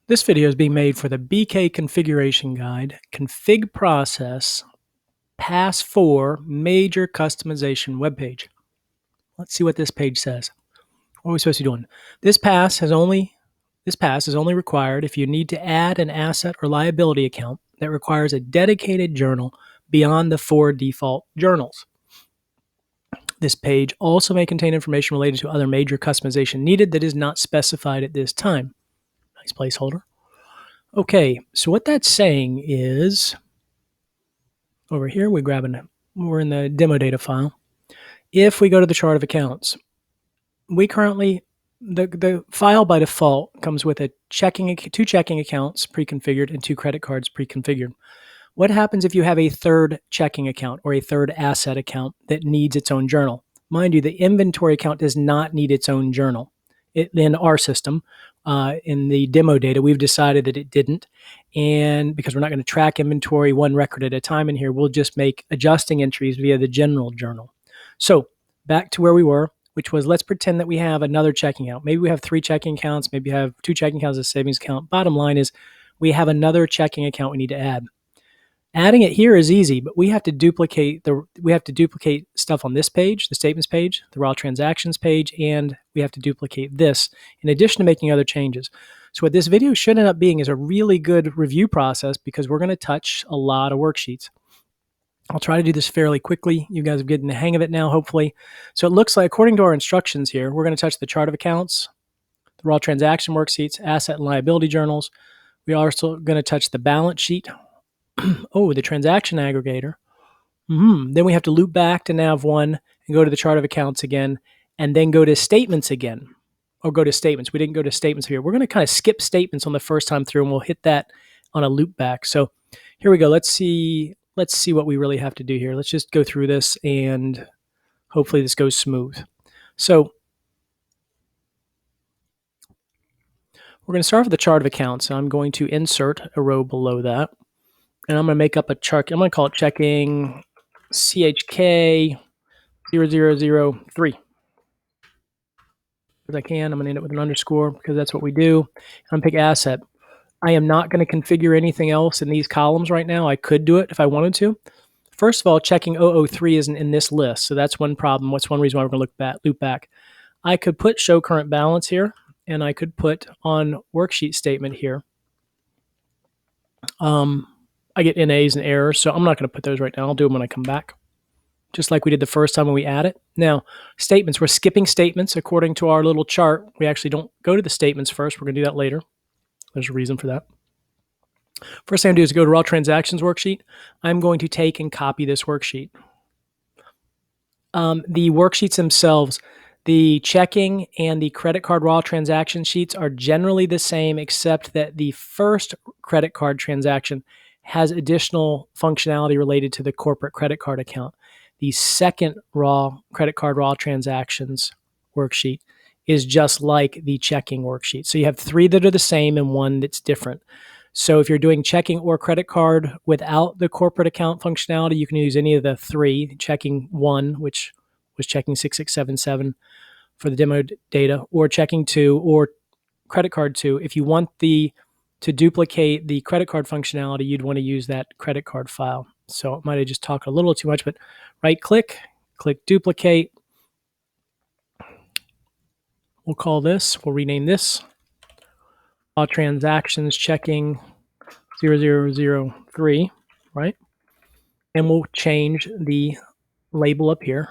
This video is being made for the BK Configuration Guide, Config Process, Pass 4 Major Customization webpage. Let's see what this page says. What are we supposed to be doing? This pass is only required if you need to add an asset or liability account that requires a dedicated journal beyond the 4 default journals. This page also may contain information related to other major customization needed that is not specified at this time. Nice placeholder. Okay, so what that's saying is, over here we're in the demo data file. If we go to the chart of accounts, we currently, the file by default comes with two checking accounts pre-configured and 2 credit cards pre-configured. What happens if you have a third checking account or a third asset account that needs its own journal? Mind you, the inventory account does not need its own journal. In our system, in the demo data, we've decided that it didn't. And because we're not going to track inventory one record at a time in here, we'll just make adjusting entries via the general journal. So back to where we were, which was, let's pretend that we have another checking account. Maybe we have 3 checking accounts. Maybe we have 2 checking accounts as a savings account. Bottom line is we have another checking account we need to add. Adding it here is easy, but we have to duplicate stuff on this page, the statements page, the raw transactions page, and we have to duplicate this in addition to making other changes. So what this video should end up being is a really good review process because we're going to touch a lot of worksheets. I'll try to do this fairly quickly. You guys are getting the hang of it now, hopefully. So it looks like, according to our instructions here, we're going to touch the chart of accounts, the raw transaction worksheets, asset and liability journals. We're also going to touch the balance sheet. Oh, the transaction aggregator. Then we have to loop back to Nav1 and go to the chart of accounts again, and then go to statements again, or go to statements. We didn't go to statements here. We're going to kind of skip statements on the first time through, and we'll hit that on a loop back. So here we go. Let's see what we really have to do here. Let's just go through this, and hopefully this goes smooth. So we're going to start with the chart of accounts. I'm going to insert a row below that. And I'm going to make up a chart. I'm going to call it checking CHK 0003. As I can, I'm going to end it with an underscore because that's what we do. I'm going to pick asset. I am not going to configure anything else in these columns right now. I could do it if I wanted to. First of all, checking 003 isn't in this list, so that's one problem. What's one reason why we're going to loop back. I could put show current balance here, and I could put on worksheet statement here. I get NAs and errors, so I'm not going to put those right now. I'll do them when I come back, just like we did the first time when we add it. Now, statements. We're skipping statements according to our little chart. We actually don't go to the statements first. We're going to do that later. There's a reason for that. First thing I'm going to do is go to raw transactions worksheet. I'm going to take and copy this worksheet. The worksheets themselves, the checking and the credit card raw transaction sheets are generally the same, except that the first credit card transaction has additional functionality related to the corporate credit card account. The second credit card raw transactions worksheet is just like the checking worksheet. So you have 3 that are the same and 1 that's different. So if you're doing checking or credit card without the corporate account functionality, you can use any of the 3. Checking 1, which was checking 6677 for the demo data, or checking 2, or credit card 2. If you want to duplicate the credit card functionality, you'd want to use that credit card file. So I might have just talked a little too much, but right click duplicate. We'll rename this raw transactions checking 0003, right? And we'll change the label up here.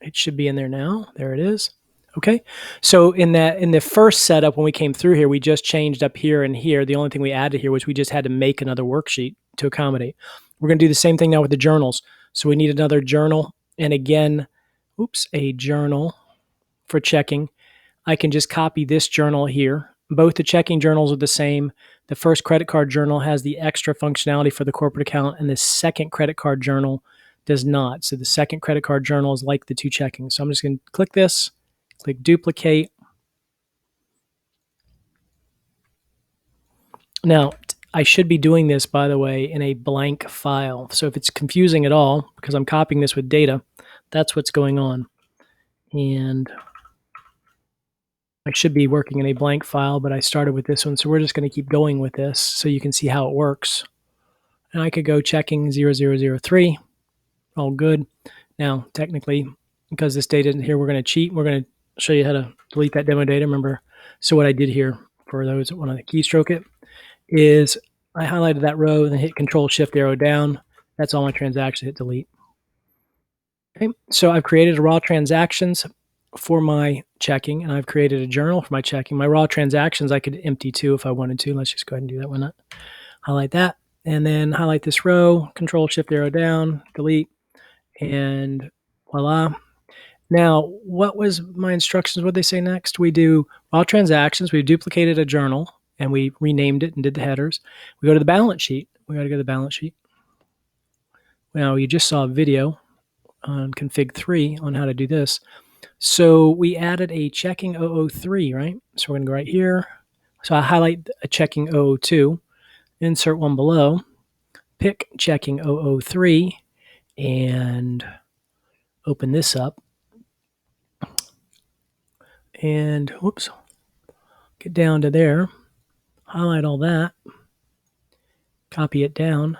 It should be in there now. There it is. Okay, so in the first setup when we came through here, we just changed up here and here. The only thing we added here was we just had to make another worksheet to accommodate. We're going to do the same thing now with the journals. So we need another journal, and again, a journal for checking. I can just copy this journal here. Both the checking journals are the same. The first credit card journal has the extra functionality for the corporate account, and the second credit card journal does not. So the second credit card journal is like the 2 checking. So I'm just going to click this. Click duplicate. Now, I should be doing this, by the way, in a blank file. So if it's confusing at all, because I'm copying this with data, that's what's going on. And I should be working in a blank file, but I started with this one, so we're just going to keep going with this so you can see how it works. And I could go checking 0003, all good. Now, technically, because this data isn't here, we're going to cheat. We're going to show you how to delete that demo data. Remember, so what I did here, for those that want to keystroke it, is I highlighted that row and then hit Control-Shift-Arrow down. That's all my transactions, hit delete. Okay, so I've created raw transactions for my checking, and I've created a journal for my checking. My raw transactions I could empty too if I wanted to. Let's just go ahead and do that. Why not? Highlight that, and then highlight this row, Control-Shift-Arrow down, delete, and voila. Now, what was my instructions? What did they say next? We do raw transactions. We duplicated a journal, and we renamed it and did the headers. We go to the balance sheet. We got to go to the balance sheet. Now, you just saw a video on config 3 on how to do this. So we added a checking 003, right? So we're going to go right here. So I highlight a checking 002, insert one below, pick checking 003, and open this up. And whoops, get down to there, highlight all that, copy it down.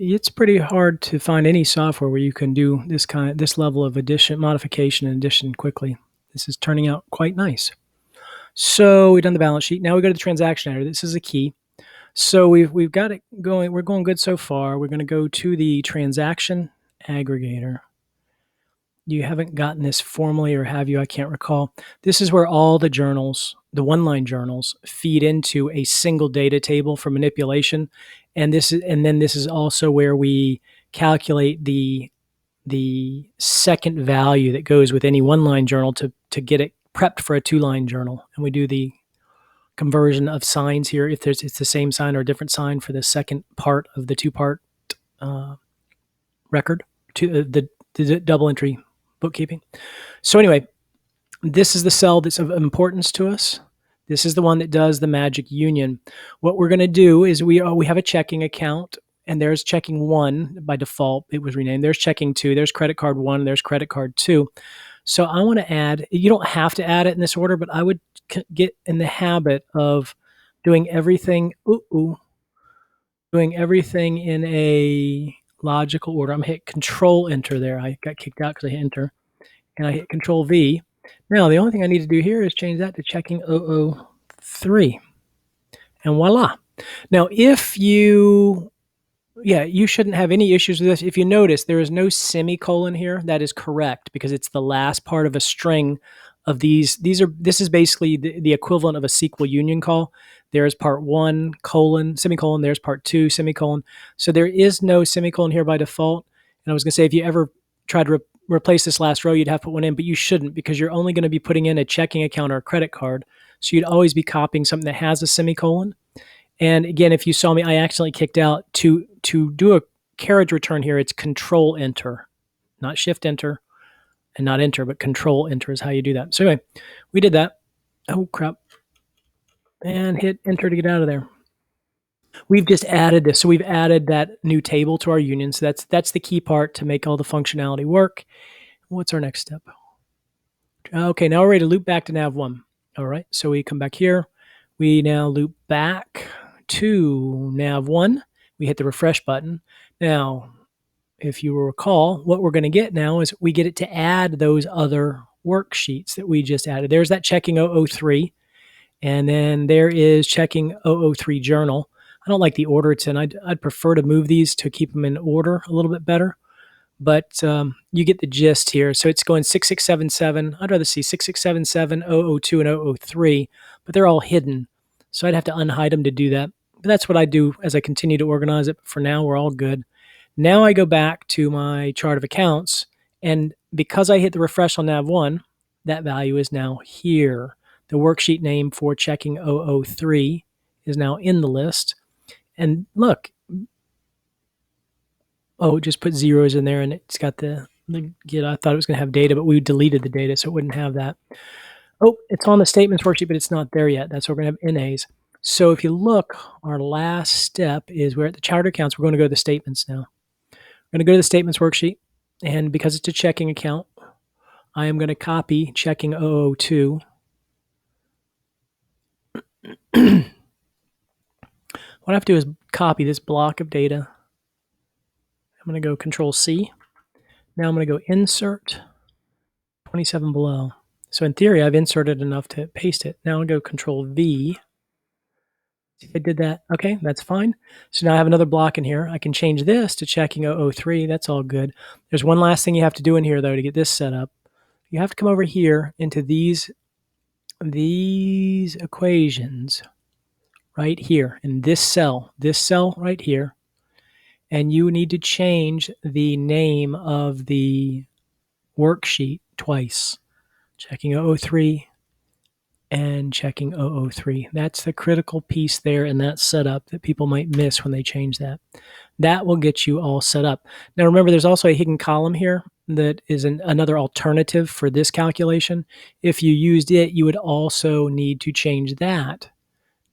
It's pretty hard to find any software where you can do this level of addition, modification, and addition quickly. This is turning out quite nice. So we've done the balance sheet. Now we go to the transaction editor. This is a key. So we've got it going. We're going good so far. We're going to go to the transaction aggregator. You haven't gotten this formally, or have you? I can't recall. This is where all the journals, the one-line journals, feed into a single data table for manipulation, and then this is also where we calculate the second value that goes with any one-line journal to get it prepped for a two-line journal, and we do the conversion of signs here if it's the same sign or a different sign for the second part of the two-part record to the double entry bookkeeping. So anyway, this is the cell that's of importance to us. This is the one that does the magic union. What we're going to do is we have a checking account, and there's checking 1 by default. It was renamed. There's checking 2. There's credit card 1. There's credit card 2. So I want to add, you don't have to add it in this order, but I would get in the habit of doing everything, doing everything in a logical order. I'm going to hit Control Enter there. I got kicked out because I hit Enter, and I hit Control V. Now, the only thing I need to do here is change that to checking 003, and voila. Now, if you shouldn't have any issues with this. If you notice, there is no semicolon here. That is correct because it's the last part of a string of these. This is basically the equivalent of a SQL union call. There's part 1, colon, semicolon. There's part 2, semicolon. So there is no semicolon here by default. And I was going to say, if you ever try to replace this last row, you'd have to put one in, but you shouldn't because you're only going to be putting in a checking account or a credit card. So you'd always be copying something that has a semicolon. And again, if you saw me, I accidentally kicked out. To do a carriage return here, it's Control Enter, not Shift Enter, and not Enter, but Control Enter is how you do that. So anyway, we did that. Oh crap! And hit Enter to get out of there. We've just added this, so we've added that new table to our union. So that's the key part to make all the functionality work. What's our next step? Okay, now we're ready to loop back to nav1. All right, so we come back here. We now loop back to nav1. We hit the refresh button. Now, if you will recall, what we're going to get now is we get it to add those other worksheets that we just added. There's that checking 003, and then there is checking 003 journal. I don't like the order it's in. I'd prefer to move these to keep them in order a little bit better, but you get the gist here. So it's going 6677. I'd rather see 6677, 002, and 003, but they're all hidden. So I'd have to unhide them to do that. But that's what I do as I continue to organize it. But for now, we're all good. Now I go back to my chart of accounts, and because I hit the refresh on nav1, that value is now here. The worksheet name for checking 003 is now in the list. And look, it just put zeros in there, and it's got I thought it was going to have data, but we deleted the data, so it wouldn't have that. Oh, it's on the statements worksheet, but it's not there yet. That's why we're going to have NAs. So if you look, our last step is we're at the chart accounts. We're going to go to the statements now. We're going to go to the statements worksheet, and because it's a checking account, I am going to copy checking 002 What I have to do is copy this block of data. I'm going to go Control C. Now I'm going to go Insert 27 below. So in theory, I've inserted enough to paste it. Now I'll go Control V. See if I did that. Okay, that's fine. So now I have another block in here. I can change this to checking 003. That's all good. There's one last thing you have to do in here, though, to get this set up. You have to come over here into these equations right here in this cell right here. And you need to change the name of the worksheet twice. Checking 003 and checking 003. That's the critical piece there in that setup that people might miss when they change that. That will get you all set up. Now remember, there's also a hidden column here that is another alternative for this calculation. If you used it, you would also need to change that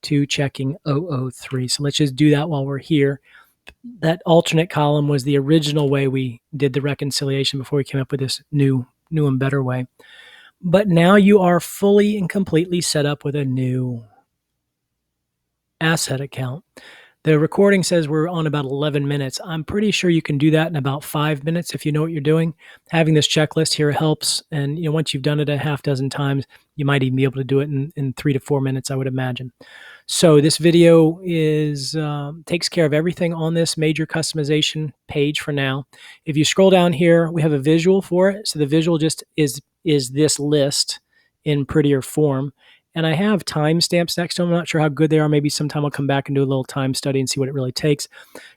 to checking 003. So let's just do that while we're here. That alternate column was the original way we did the reconciliation before we came up with this new and better way. But now you are fully and completely set up with a new asset account. The recording says we're on about 11 minutes. I'm pretty sure you can do that in about 5 minutes if you know what you're doing. Having this checklist here helps. And once you've done it a half dozen times, you might even be able to do it in 3 to 4 minutes, I would imagine. So this video takes care of everything on this major customization page for now. If you scroll down here, we have a visual for it. So the visual just is this list in prettier form. And I have timestamps next to them. I'm not sure how good they are. Maybe sometime I'll come back and do a little time study and see what it really takes.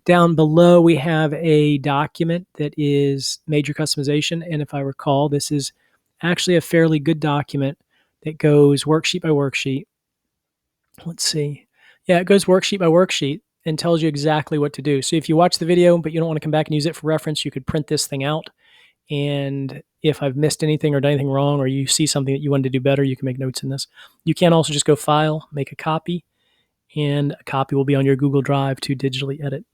Down below, we have a document that is major customization. And if I recall, this is actually a fairly good document that goes worksheet by worksheet. Let's see. Yeah, it goes worksheet by worksheet and tells you exactly what to do. So if you watch the video, but you don't want to come back and use it for reference, you could print this thing out. And if I've missed anything or done anything wrong, or you see something that you wanted to do better, you can make notes in this. You can also just go File, make a copy, and a copy will be on your Google Drive to digitally edit.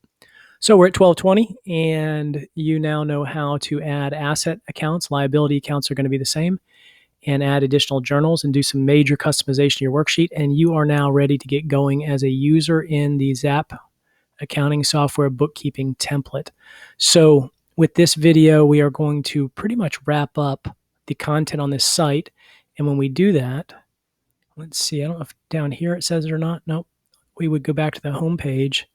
So we're at 12:20, and you now know how to add asset accounts. Liability accounts are going to be the same, and add additional journals and do some major customization to your worksheet. And you are now ready to get going as a user in the Zap accounting software bookkeeping template. So with this video, we are going to pretty much wrap up the content on this site. And when we do that, let's see, I don't know if down here it says it or not. Nope. We would go back to the home page.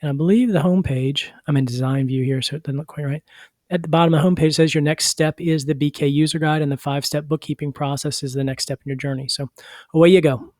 And I believe the home page, I'm in design view here, so it doesn't look quite right. At the bottom of the homepage, it says your next step is the BK user guide, and the 5-step bookkeeping process is the next step in your journey. So away you go.